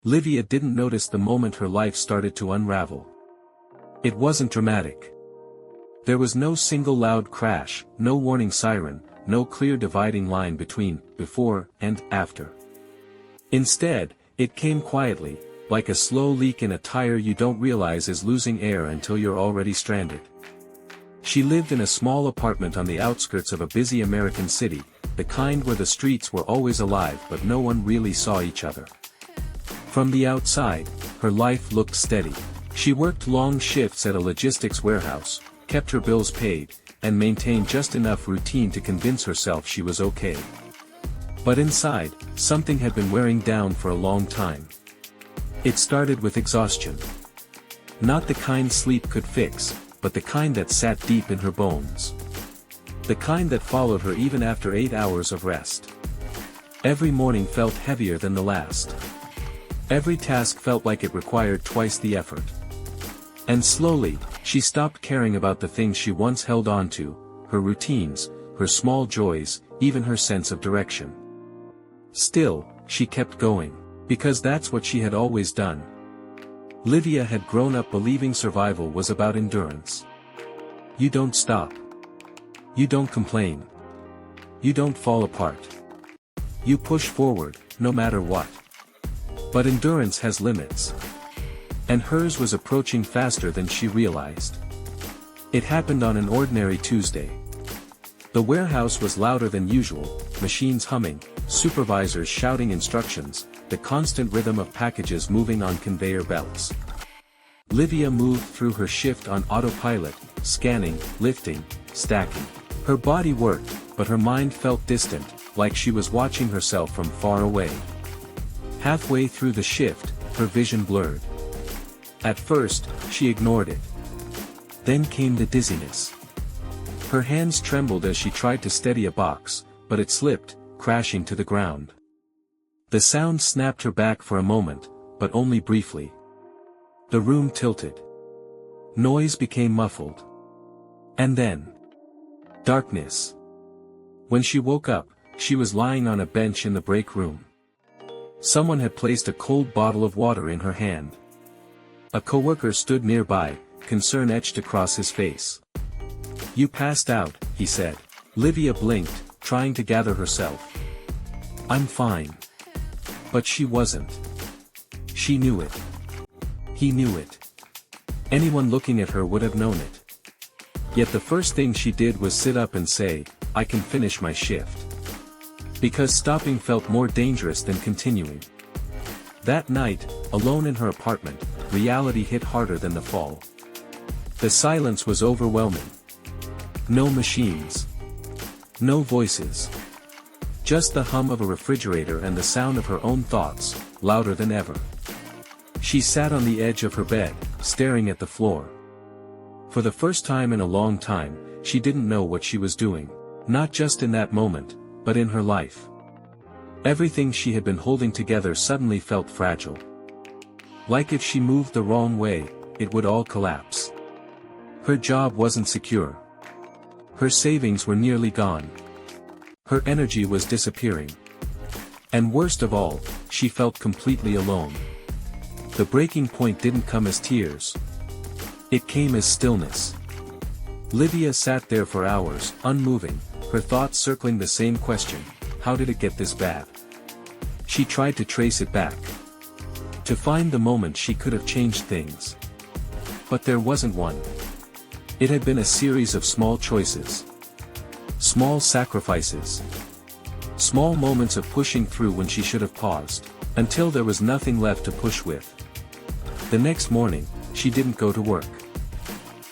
Livia didn't notice the moment her life started to unravel. It wasn't dramatic. There was no single loud crash, no warning siren, no clear dividing line between before and after. Instead, it came quietly, like a slow leak in a tire you don't realize is losing air until you're already stranded. She lived in a small apartment on the outskirts of a busy American city, the kind where the streets were always alive but no one really saw each other. From the outside, her life looked steady. She worked long shifts at a logistics warehouse, kept her bills paid, and maintained just enough routine to convince herself she was okay. But inside, something had been wearing down for a long time. It started with exhaustion. Not the kind sleep could fix, but the kind that sat deep in her bones. The kind that followed her even after 8 hours of rest. Every morning felt heavier than the last. Every task felt like it required twice the effort. And slowly, she stopped caring about the things she once held on to, her routines, her small joys, even her sense of direction. Still, she kept going, because that's what she had always done. Livia had grown up believing survival was about endurance. You don't stop. You don't complain. You don't fall apart. You push forward, no matter what. But endurance has limits. And hers was approaching faster than she realized. It happened on an ordinary Tuesday. The warehouse was louder than usual, machines humming, supervisors shouting instructions, the constant rhythm of packages moving on conveyor belts. Livia moved through her shift on autopilot, scanning, lifting, stacking. Her body worked, but her mind felt distant, like she was watching herself from far away. Halfway through the shift, her vision blurred. At first, she ignored it. Then came the dizziness. Her hands trembled as she tried to steady a box, but it slipped, crashing to the ground. The sound snapped her back for a moment, but only briefly. The room tilted. Noise became muffled. And then, darkness. When she woke up, she was lying on a bench in the break room. Someone had placed a cold bottle of water in her hand. A coworker stood nearby, concern etched across his face. "You passed out," he said. Livia blinked, trying to gather herself. "I'm fine." But she wasn't. She knew it. He knew it. Anyone looking at her would have known it. Yet the first thing she did was sit up and say, "I can finish my shift." Because stopping felt more dangerous than continuing. That night, alone in her apartment, reality hit harder than the fall. The silence was overwhelming. No machines. No voices. Just the hum of a refrigerator and the sound of her own thoughts, louder than ever. She sat on the edge of her bed, staring at the floor. For the first time in a long time, she didn't know what she was doing, not just in that moment, but in her life. Everything she had been holding together suddenly felt fragile. Like if she moved the wrong way, it would all collapse. Her job wasn't secure. Her savings were nearly gone. Her energy was disappearing. And worst of all, she felt completely alone. The breaking point didn't come as tears. It came as stillness. Livia sat there for hours, unmoving, her thoughts circling the same question: how did it get this bad? She tried to trace it back. To find the moment she could have changed things. But there wasn't one. It had been a series of small choices. Small sacrifices. Small moments of pushing through when she should have paused, until there was nothing left to push with. The next morning, she didn't go to work.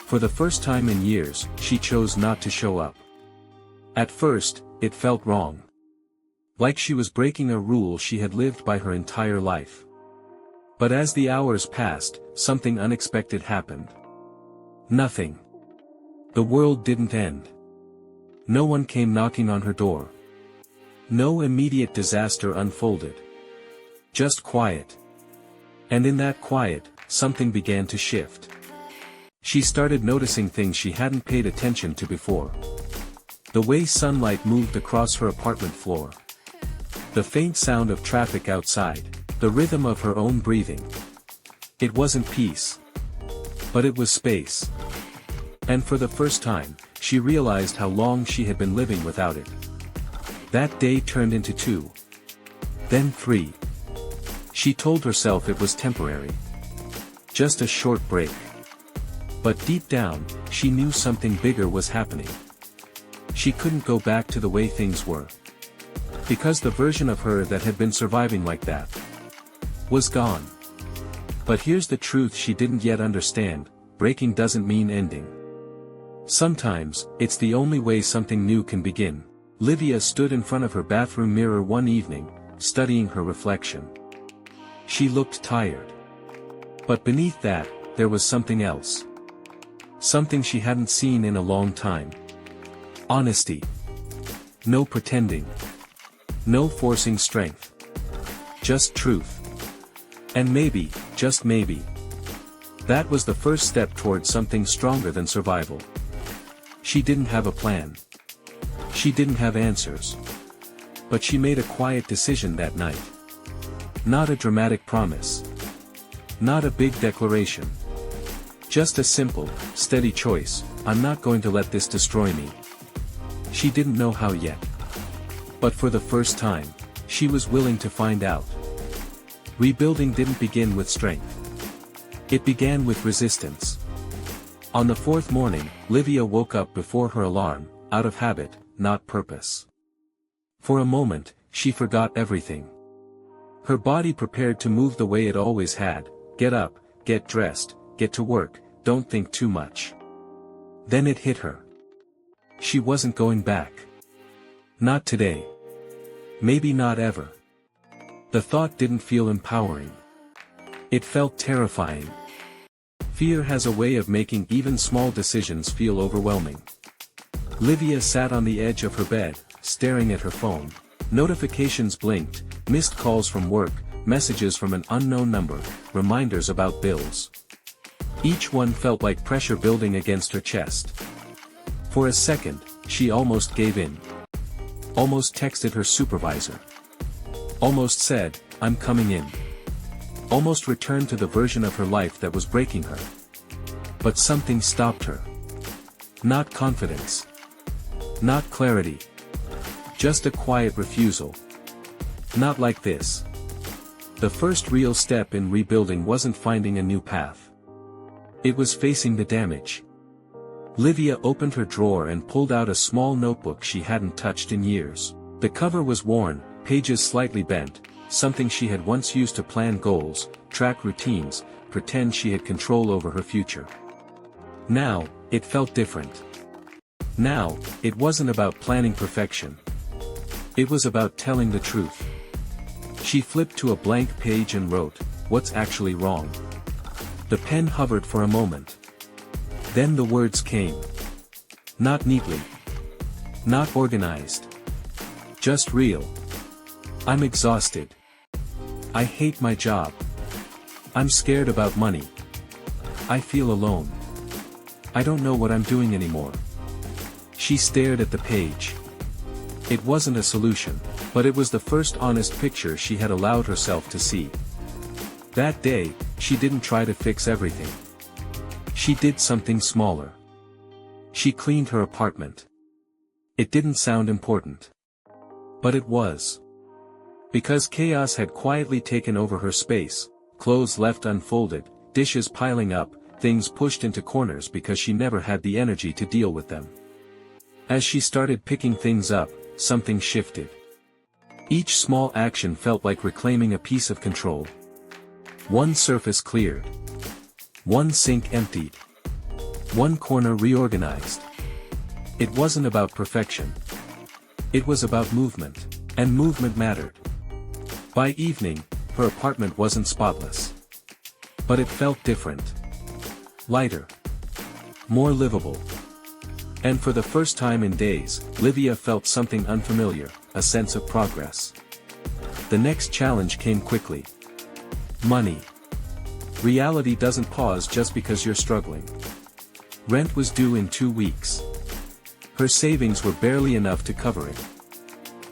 For the first time in years, she chose not to show up. At first, it felt wrong. Like she was breaking a rule she had lived by her entire life. But as the hours passed, something unexpected happened. Nothing. The world didn't end. No one came knocking on her door. No immediate disaster unfolded. Just quiet. And in that quiet, something began to shift. She started noticing things she hadn't paid attention to before. The way sunlight moved across her apartment floor. The faint sound of traffic outside. The rhythm of her own breathing. It wasn't peace. But it was space. And for the first time, she realized how long she had been living without it. That day turned into 2. Then 3. She told herself it was temporary. Just a short break. But deep down, she knew something bigger was happening. She couldn't go back to the way things were. Because the version of her that had been surviving like that was gone. But here's the truth she didn't yet understand: breaking doesn't mean ending. Sometimes, it's the only way something new can begin. Livia stood in front of her bathroom mirror one evening, studying her reflection. She looked tired. But beneath that, there was something else. Something she hadn't seen in a long time. Honesty. No pretending. No forcing strength. Just truth. And maybe, just maybe, that was the first step towards something stronger than survival. She didn't have a plan. She didn't have answers. But she made a quiet decision that night. Not a dramatic promise. Not a big declaration. Just a simple, steady choice: I'm not going to let this destroy me. She didn't know how yet. But for the first time, she was willing to find out. Rebuilding didn't begin with strength. It began with resistance. On the 4th morning, Livia woke up before her alarm, out of habit, not purpose. For a moment, she forgot everything. Her body prepared to move the way it always had: get up, get dressed, get to work, don't think too much. Then it hit her. She wasn't going back. Not today. Maybe not ever. The thought didn't feel empowering. It felt terrifying. Fear has a way of making even small decisions feel overwhelming. Livia sat on the edge of her bed, staring at her phone. Notifications blinked: missed calls from work, messages from an unknown number, reminders about bills. Each one felt like pressure building against her chest. For a second, she almost gave in. Almost texted her supervisor. Almost said, "I'm coming in." Almost returned to the version of her life that was breaking her. But something stopped her. Not confidence. Not clarity. Just a quiet refusal. Not like this. The first real step in rebuilding wasn't finding a new path. It was facing the damage. Livia opened her drawer and pulled out a small notebook she hadn't touched in years. The cover was worn, pages slightly bent, something she had once used to plan goals, track routines, pretend she had control over her future. Now, it felt different. Now, it wasn't about planning perfection. It was about telling the truth. She flipped to a blank page and wrote, "What's actually wrong?" The pen hovered for a moment. Then the words came. Not neatly. Not organized. Just real. "I'm exhausted. I hate my job. I'm scared about money. I feel alone. I don't know what I'm doing anymore." She stared at the page. It wasn't a solution, but it was the first honest picture she had allowed herself to see. That day, she didn't try to fix everything. She did something smaller. She cleaned her apartment. It didn't sound important. But it was. Because chaos had quietly taken over her space, clothes left unfolded, dishes piling up, things pushed into corners because she never had the energy to deal with them. As she started picking things up, something shifted. Each small action felt like reclaiming a piece of control. One surface cleared. One sink emptied. One corner reorganized. It wasn't about perfection. It was about movement, and movement mattered. By evening, her apartment wasn't spotless. But it felt different. Lighter. More livable. And for the first time in days, Livia felt something unfamiliar, a sense of progress. The next challenge came quickly. Money. Reality doesn't pause just because you're struggling. Rent was due in 2 weeks. Her savings were barely enough to cover it.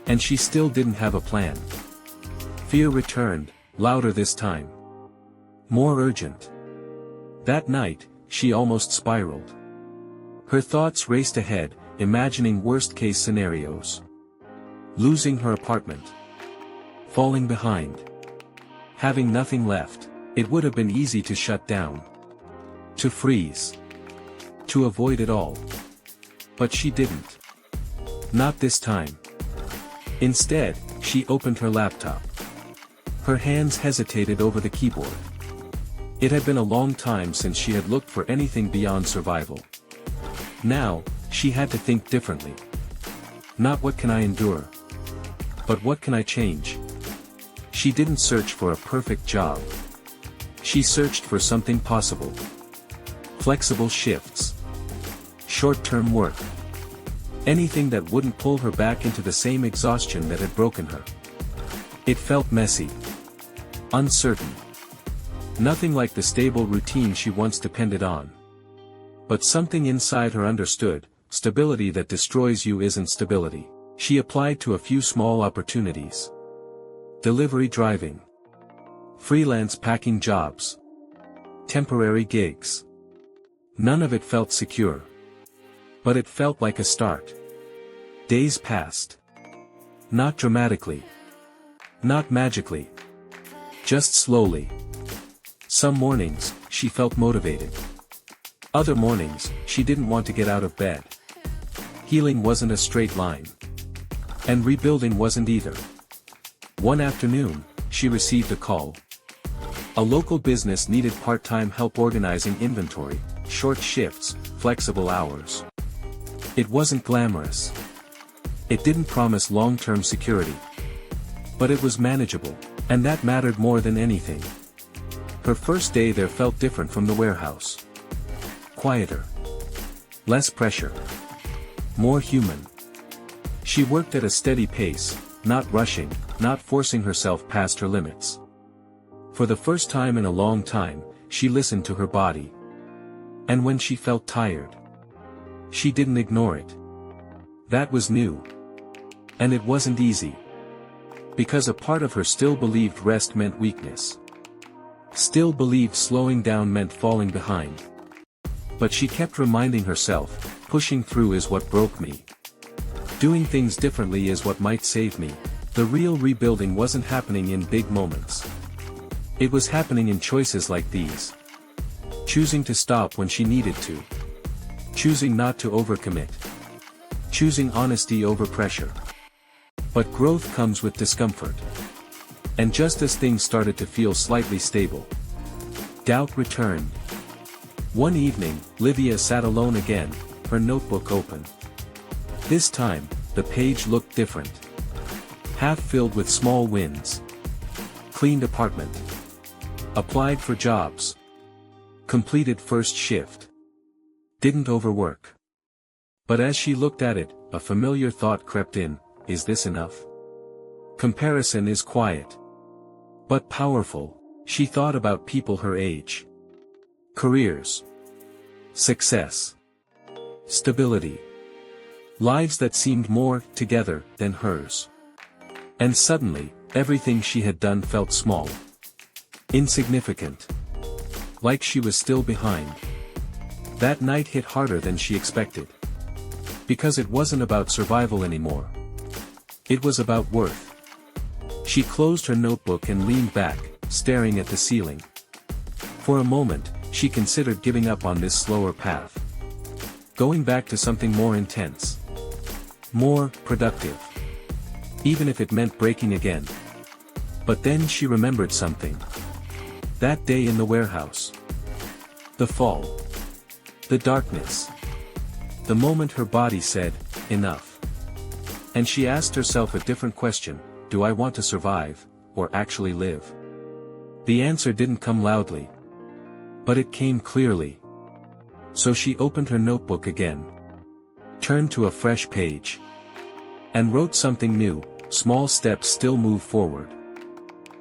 And she still didn't have a plan. Fear returned, louder this time. More urgent. That night, she almost spiraled. Her thoughts raced ahead, imagining worst-case scenarios. Losing her apartment. Falling behind. Having nothing left. It would have been easy to shut down. To freeze. To avoid it all. But she didn't. Not this time. Instead, she opened her laptop. Her hands hesitated over the keyboard. It had been a long time since she had looked for anything beyond survival. Now, she had to think differently. Not what can I endure? But what can I change? She didn't search for a perfect job. She searched for something possible. Flexible shifts. Short-term work. Anything that wouldn't pull her back into the same exhaustion that had broken her. It felt messy. Uncertain. Nothing like the stable routine she once depended on. But something inside her understood, stability that destroys you isn't stability. She applied to a few small opportunities. Delivery driving. Freelance packing jobs. Temporary gigs. None of it felt secure. But it felt like a start. Days passed. Not dramatically. Not magically. Just slowly. Some mornings, she felt motivated. Other mornings, she didn't want to get out of bed. Healing wasn't a straight line. And rebuilding wasn't either. One afternoon, she received a call. A local business needed part-time help organizing inventory, short shifts, flexible hours. It wasn't glamorous. It didn't promise long-term security. But it was manageable, and that mattered more than anything. Her first day there felt different from the warehouse. Quieter. Less pressure. More human. She worked at a steady pace, not rushing, not forcing herself past her limits. For the first time in a long time, she listened to her body. And when she felt tired, she didn't ignore it. That was new. And it wasn't easy. Because a part of her still believed rest meant weakness. Still believed slowing down meant falling behind. But she kept reminding herself, pushing through is what broke me. Doing things differently is what might save me. The real rebuilding wasn't happening in big moments. It was happening in choices like these. Choosing to stop when she needed to. Choosing not to overcommit. Choosing honesty over pressure. But growth comes with discomfort. And just as things started to feel slightly stable, doubt returned. One evening, Livia sat alone again, her notebook open. This time, the page looked different. Half filled with small wins. Cleaned apartment. Applied for jobs. Completed first shift. Didn't overwork. But as she looked at it, a familiar thought crept in, is this enough? Comparison is quiet. But powerful. She thought about people her age. Careers. Success. Stability. Lives that seemed more together than hers. And suddenly, everything she had done felt small. Insignificant. Like she was still behind. That night hit harder than she expected. Because it wasn't about survival anymore. It was about worth. She closed her notebook and leaned back, staring at the ceiling. For a moment, she considered giving up on this slower path. Going back to something more intense. More productive. Even if it meant breaking again. But then she remembered something. That day in the warehouse. The fall. The darkness. The moment her body said, enough. And she asked herself a different question, do I want to survive, or actually live? The answer didn't come loudly. But it came clearly. So she opened her notebook again. Turned to a fresh page. And wrote something new, small steps still move forward.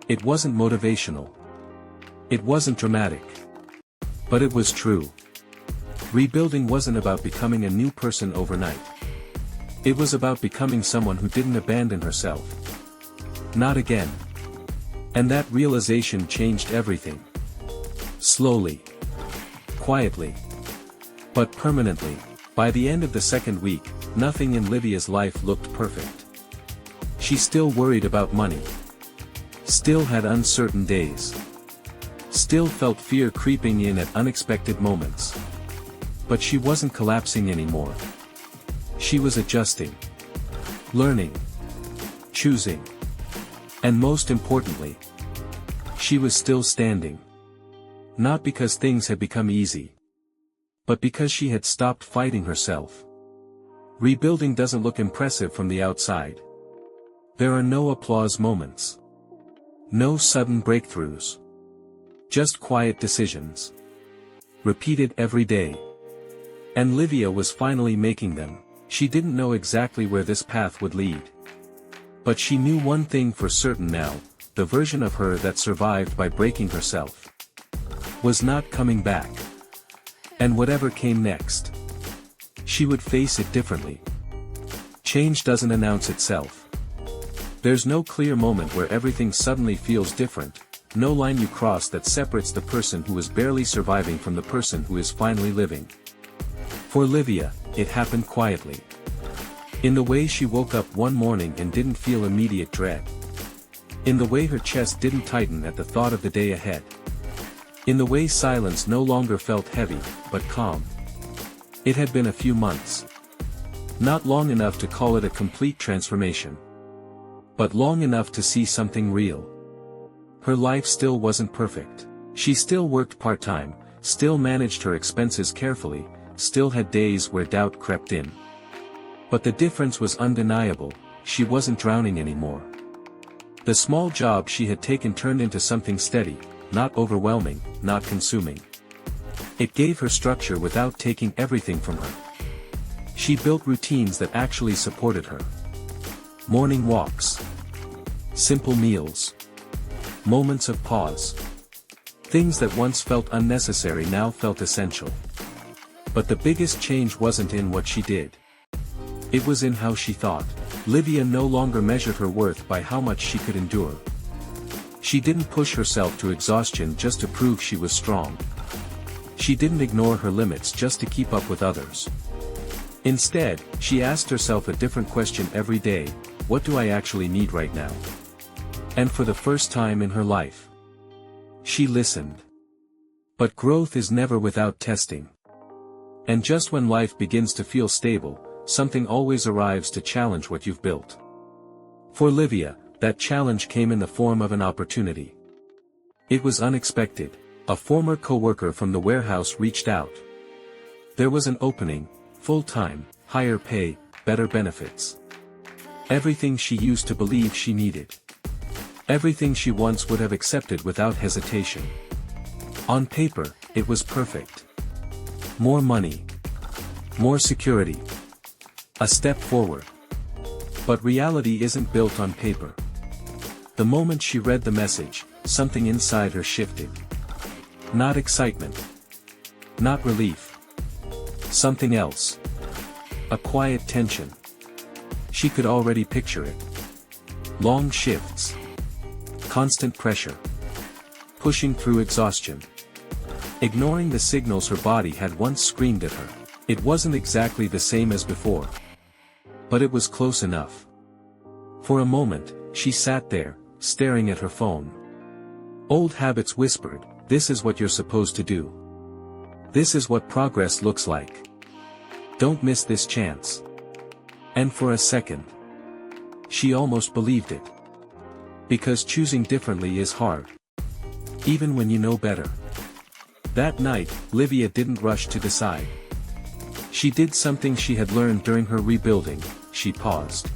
It wasn't motivational. It wasn't dramatic. But it was true. Rebuilding wasn't about becoming a new person overnight. It was about becoming someone who didn't abandon herself. Not again. And that realization changed everything. Slowly. Quietly. But permanently. By the end of the second week, nothing in Livia's life looked perfect. She still worried about money. Still had uncertain days. Still felt fear creeping in at unexpected moments. But she wasn't collapsing anymore. She was adjusting. Learning. Choosing. And most importantly, she was still standing. Not because things had become easy, but because she had stopped fighting herself. Rebuilding doesn't look impressive from the outside. There are no applause moments. No sudden breakthroughs. Just quiet decisions. Repeated every day. And Livia was finally making them. She didn't know exactly where this path would lead. But she knew one thing for certain now, the version of her that survived by breaking herself was not coming back. And whatever came next, she would face it differently. Change doesn't announce itself. There's no clear moment where everything suddenly feels different, no line you cross that separates the person who is barely surviving from the person who is finally living. For Livia, it happened quietly. In the way she woke up one morning and didn't feel immediate dread. In the way her chest didn't tighten at the thought of the day ahead. In the way silence no longer felt heavy, but calm. It had been a few months. Not long enough to call it a complete transformation. But long enough to see something real. Her life still wasn't perfect. She still worked part-time, still managed her expenses carefully, still had days where doubt crept in. But the difference was undeniable, she wasn't drowning anymore. The small job she had taken turned into something steady, not overwhelming, not consuming. It gave her structure without taking everything from her. She built routines that actually supported her. Morning walks. Simple meals. Moments of pause. Things that once felt unnecessary now felt essential. But the biggest change wasn't in what she did. It was in how she thought. Livia no longer measured her worth by how much she could endure. She didn't push herself to exhaustion just to prove she was strong. She didn't ignore her limits just to keep up with others. Instead, she asked herself a different question every day: what do I actually need right now? And for the first time in her life, she listened. But growth is never without testing. And just when life begins to feel stable, something always arrives to challenge what you've built. For Livia, that challenge came in the form of an opportunity. It was unexpected. A former co-worker from the warehouse reached out. There was an opening, full-time, higher pay, better benefits. Everything she used to believe she needed. Everything she once would have accepted without hesitation. On paper, it was perfect. More money. More security. A step forward. But reality isn't built on paper. The moment she read the message, something inside her shifted. Not excitement. Not relief. Something else. A quiet tension. She could already picture it. Long shifts. Constant pressure. Pushing through exhaustion. Ignoring the signals her body had once screamed at her. It wasn't exactly the same as before. But it was close enough. For a moment, she sat there, staring at her phone. Old habits whispered, "This is what you're supposed to do. This is what progress looks like. Don't miss this chance." And for a second, she almost believed it. Because choosing differently is hard. Even when you know better. That night, Livia didn't rush to decide. She did something she had learned during her rebuilding: she paused.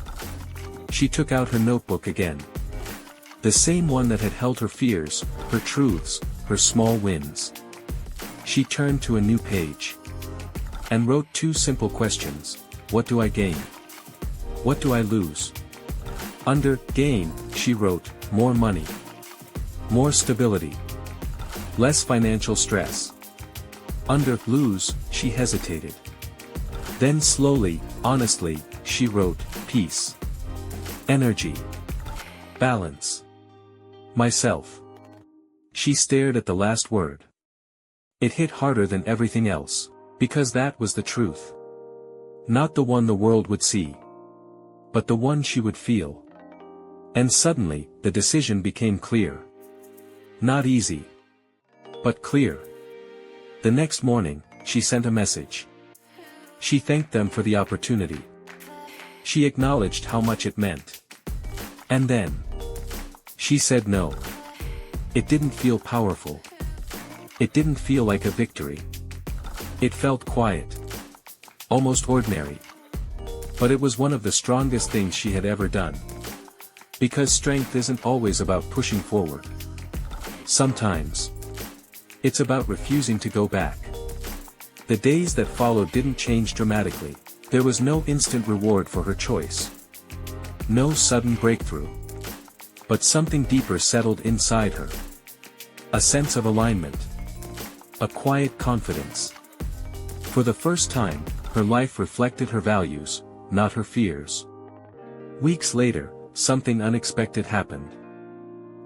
She took out her notebook again. The same one that had held her fears, her truths, her small wins. She turned to a new page. And wrote two simple questions: what do I gain? What do I lose? Under gain, she wrote, more money. More stability. Less financial stress. Under lose, she hesitated. Then slowly, honestly, she wrote, peace. Energy. Balance. Myself. She stared at the last word. It hit harder than everything else, because that was the truth. Not the one the world would see, but the one she would feel. And suddenly, the decision became clear. Not easy, but clear. The next morning, she sent a message. She thanked them for the opportunity. She acknowledged how much it meant. And then, she said no. It didn't feel powerful. It didn't feel like a victory. It felt quiet. Almost ordinary. But it was one of the strongest things she had ever done. Because strength isn't always about pushing forward. Sometimes, it's about refusing to go back. The days that followed didn't change dramatically. There was no instant reward for her choice. No sudden breakthrough. But something deeper settled inside her. A sense of alignment. A quiet confidence. For the first time, her life reflected her values, not her fears. Weeks later, something unexpected happened.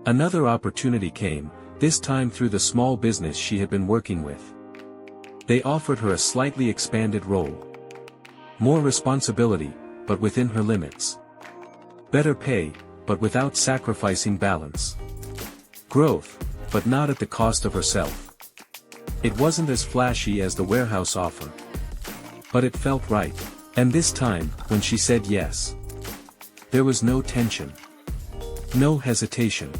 Another opportunity came, this time through the small business she had been working with. They offered her a slightly expanded role. More responsibility, but within her limits. Better pay, but without sacrificing balance. Growth, but not at the cost of herself. It wasn't as flashy as the warehouse offer. But it felt right. And this time, when she said yes, there was no tension. No hesitation.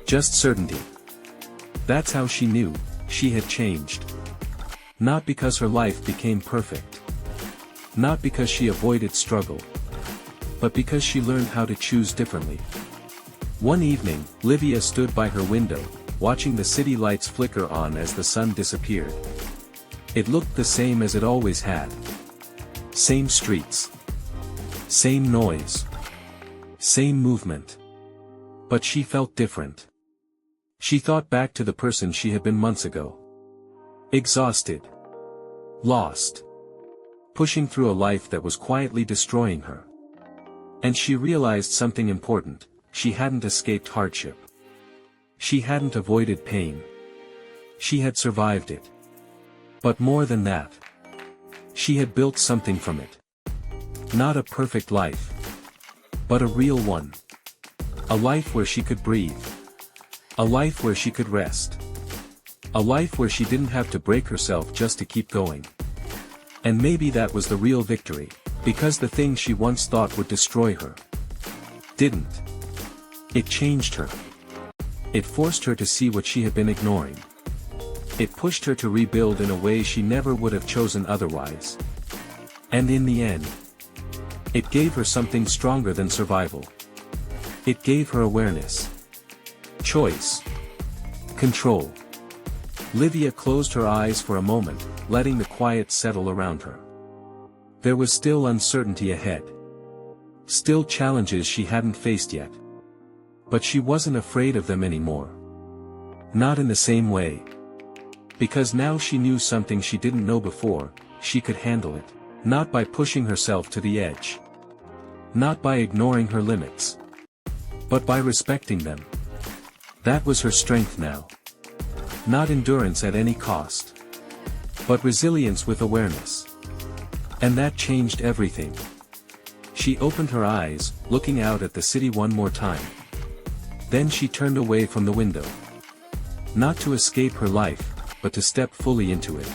Just certainty. That's how she knew, she had changed. Not because her life became perfect. Not because she avoided struggle. But because she learned how to choose differently. One evening, Livia stood by her window, watching the city lights flicker on as the sun disappeared. It looked the same as it always had. Same streets. Same noise. Same movement. But she felt different. She thought back to the person she had been months ago. Exhausted. Lost. Pushing through a life that was quietly destroying her. And she realized something important, she hadn't escaped hardship. She hadn't avoided pain. She had survived it. But more than that, she had built something from it. Not a perfect life, but a real one. A life where she could breathe. A life where she could rest. A life where she didn't have to break herself just to keep going. And maybe that was the real victory, because the thing she once thought would destroy her didn't. It changed her. It forced her to see what she had been ignoring. It pushed her to rebuild in a way she never would have chosen otherwise. And in the end, it gave her something stronger than survival. It gave her awareness. Choice. Control. Livia closed her eyes for a moment, letting the quiet settle around her. There was still uncertainty ahead. Still challenges she hadn't faced yet. But she wasn't afraid of them anymore. Not in the same way. Because now she knew something she didn't know before, she could handle it. Not by pushing herself to the edge. Not by ignoring her limits. But by respecting them. That was her strength now. Not endurance at any cost. But resilience with awareness. And that changed everything. She opened her eyes, looking out at the city one more time. Then she turned away from the window. Not to escape her life, but to step fully into it.